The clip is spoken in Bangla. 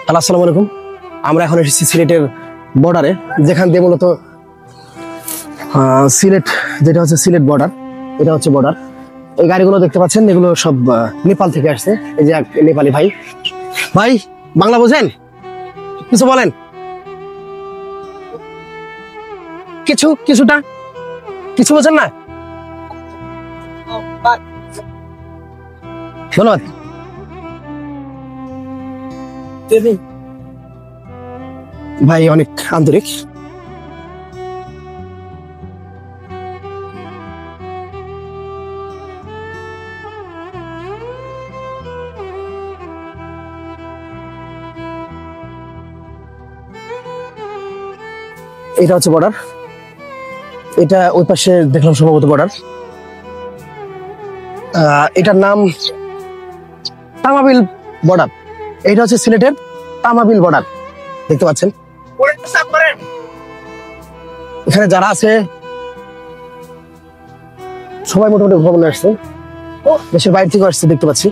হ্যালো, আসসালামু আলাইকুম। আমরা এখন এসেছি সিলেটের বর্ডারে, যেখান দিয়ে মূলত সিলেট, যেটা হচ্ছে সিলেট বর্ডার, এটা হচ্ছে বর্ডার। এই গাড়িগুলো দেখতে পাচ্ছেন, এগুলো সব নেপাল থেকে আসছে। এই যে এক নেপালি ভাই। ভাই, বাংলা বোঝেন? কিছু বলেন। কিছুটা কিছু বোঝেন না? ধন্যবাদ। ভাই অনেক আন্তরিক। এটা হচ্ছে বর্ডার, এটা ওই পাশে দেখলাম সম্ভবত বর্ডার। এটার নাম তামাবিল বর্ডার। এটা হচ্ছে সিলেটের তামাবিল বর্ডার, দেখতে পাচ্ছেন। এখানে যারা আছে সবাই মোটামুটি ভ্রমণে আসছে, দেশের বাইরে থেকে আসছে দেখতে পাচ্ছি।